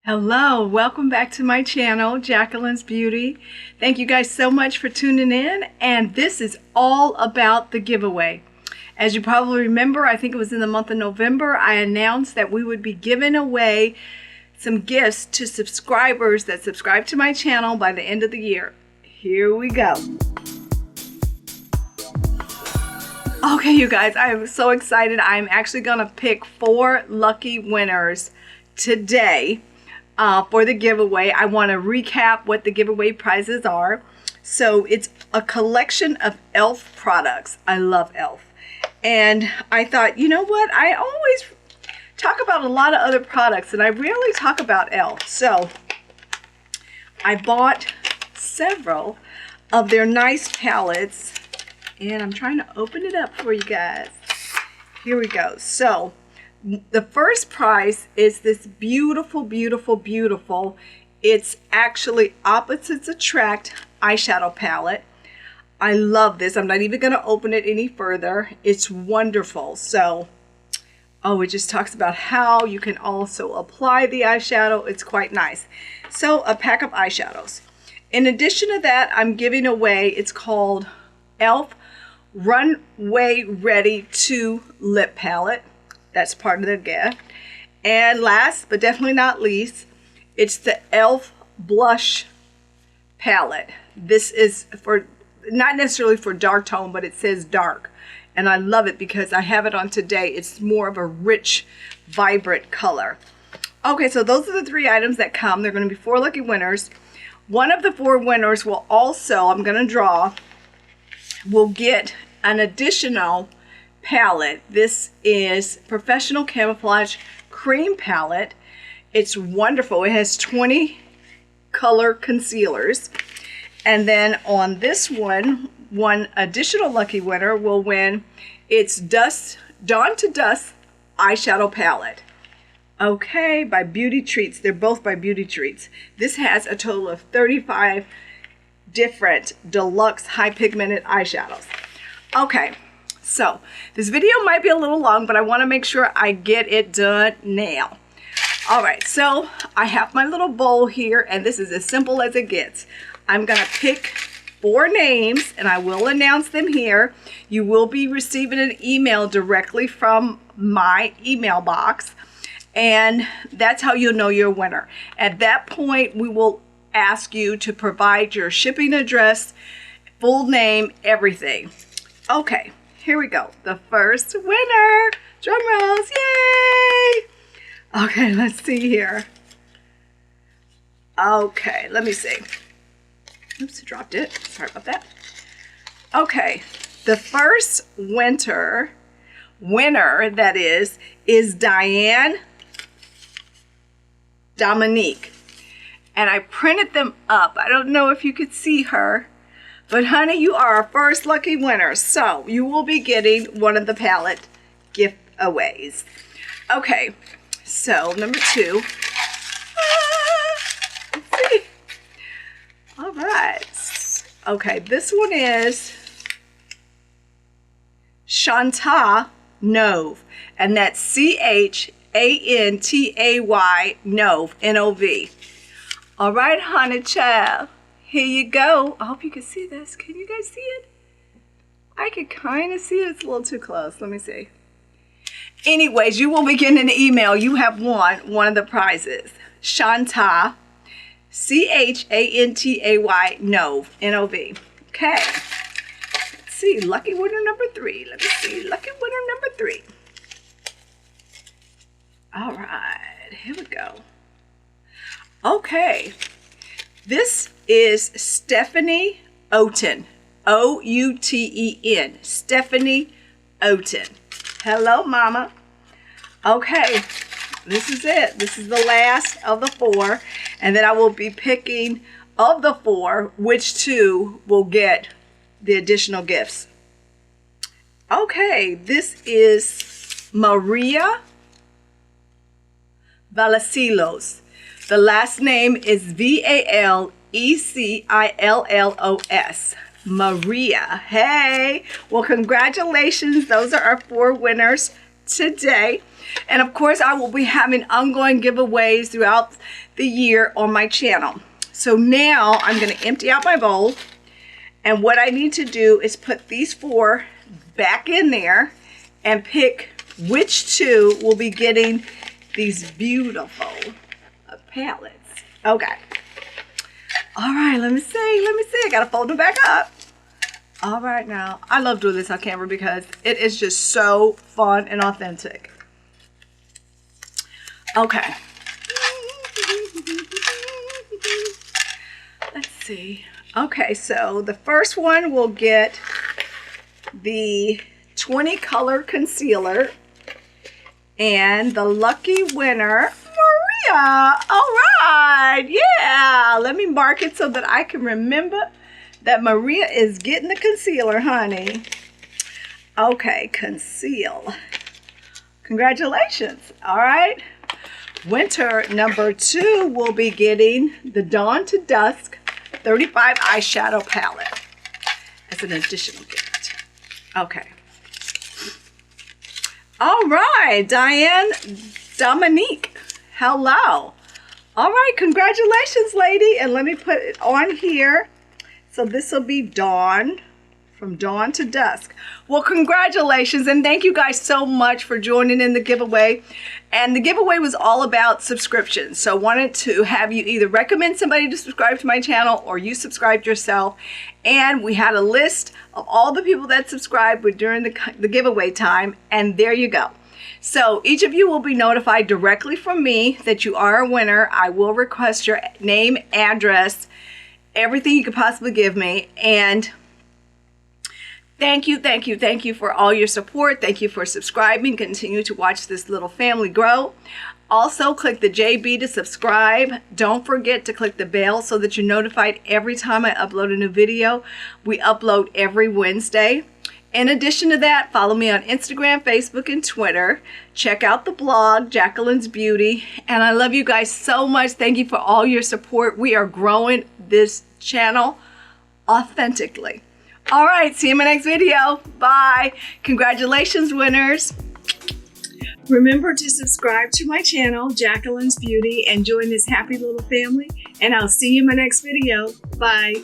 Hello, welcome back to my channel, Jacqueline's Beauty. Thank you guys so much for tuning in, and this is all about the giveaway. As you probably remember, I think it was in the month of November, I announced that we would be giving away some gifts to subscribers that subscribe to my channel by the end of the year. Here we go. Okay, you guys, I am so excited. I'm actually going to pick 4 lucky winners today. For the giveaway. I want to recap what the giveaway prizes are. So it's a collection of e.l.f. products. I love e.l.f. And I thought, you know what? I always talk about a lot of other products and I rarely talk about e.l.f. So I bought several of their nice palettes and I'm trying to open it up for you guys. Here we go. So the first prize is this beautiful, beautiful, beautiful. It's actually Opposites Attract eyeshadow palette. I love this. I'm not even going to open it any further. It's wonderful. So, it just talks about how you can also apply the eyeshadow. It's quite nice. So, a pack of eyeshadows. In addition to that, I'm giving away, it's called e.l.f. Runway Ready 2 Lip Palette. That's part of the gift. And last but definitely not least, it's the e.l.f. Blush Palette. This is for, not necessarily for dark tone, but it says dark. And I love it because I have it on today. It's more of a rich, vibrant color. Okay, so those are the 3 items that come. They're going to be 4 lucky winners. One of the 4 winners will also, I'm going to draw, will get an additional palette. This is Professional Camouflage Cream Palette. It's wonderful. It has 20 color concealers. And then on this one additional lucky winner will win its Dawn to Dusk eyeshadow palette. Okay, by Beauty Treats. They're both by Beauty Treats. This has a total of 35 different deluxe high pigmented eyeshadows. Okay. So, this video might be a little long, but I want to make sure I get it done now. Alright, so I have my little bowl here, and this is as simple as it gets. I'm going to pick 4 names, and I will announce them here. You will be receiving an email directly from my email box, and that's how you'll know you're a winner. At that point, we will ask you to provide your shipping address, full name, everything. Okay. Here we go. The first winner. Drum rolls. Yay! Okay, let's see here. Okay, let me see. Oops, I dropped it. Sorry about that. Okay, the first winner, that is Diane Dominique. And I printed them up. I don't know if you could see her. But honey, you are our first lucky winner. So you will be getting one of the palette giveaways. Okay, so number 2. Let's see. All right. Okay, this one is Chantay Nov. And that's Chantay Nov, N-O-V. All right, honey child. Here you go. I hope you can see this. Can you guys see it? I can kind of see it. It's a little too close. Let me see. Anyways, you will be getting an email. You have won one of the prizes. Chantay, Chantay Nov, N-O-V. Okay. Let's see. Lucky winner number 3. Let me see. Lucky winner number 3. All right. Here we go. Okay. This is Stephanie Outen, O-U-T-E-N, Stephanie Outen. Hello, Mama. Okay, this is it. This is the last of the 4, and then I will be picking of the 4 which 2 will get the additional gifts. Okay, this is Maria Valecillos. The last name is V-A-L-E-C-I-L-L-O-S. Maria. Hey. Well, congratulations. Those are our 4 winners today. And of course, I will be having ongoing giveaways throughout the year on my channel. So now I'm going to empty out my bowl. And what I need to do is put these 4 back in there and pick which 2 will be getting these beautiful palettes. Okay. All right, let me see. I got to fold them back up. All right now. I love doing this on camera because it is just so fun and authentic. Okay. Let's see. Okay, so the first one will get the 20 color concealer, and the lucky winner, Maria. All right, yeah. Let me mark it so that I can remember that Maria is getting the concealer, honey. Okay, conceal. Congratulations. All right. Winter number 2 will be getting the Dawn to Dusk 35 eyeshadow palette as an additional gift. Okay. All right, Diane Dominique. Hello. All right, congratulations, lady. And let me put it on here. So this will be Dawn, from Dawn to Dusk. Well, congratulations, and thank you guys so much for joining in the giveaway. And the giveaway was all about subscriptions. So I wanted to have you either recommend somebody to subscribe to my channel or you subscribed yourself. And we had a list of all the people that subscribed during the giveaway time, and there you go. So each of you will be notified directly from me that you are a winner. I will request your name, address, everything you could possibly give me. And thank you for all your support. Thank you for subscribing. Continue to watch this little family grow. Also, click the JB to subscribe. Don't forget to click the bell so that you're notified every time I upload a new video. We upload every Wednesday. In addition to that, follow me on Instagram, Facebook, and Twitter. Check out the blog, Jacqueline's Beauty. And I love you guys so much. Thank you for all your support. We are growing this channel authentically. All right, see you in my next video. Bye. Congratulations, winners. Remember to subscribe to my channel, Jacqueline's Beauty, and join this happy little family. And I'll see you in my next video. Bye.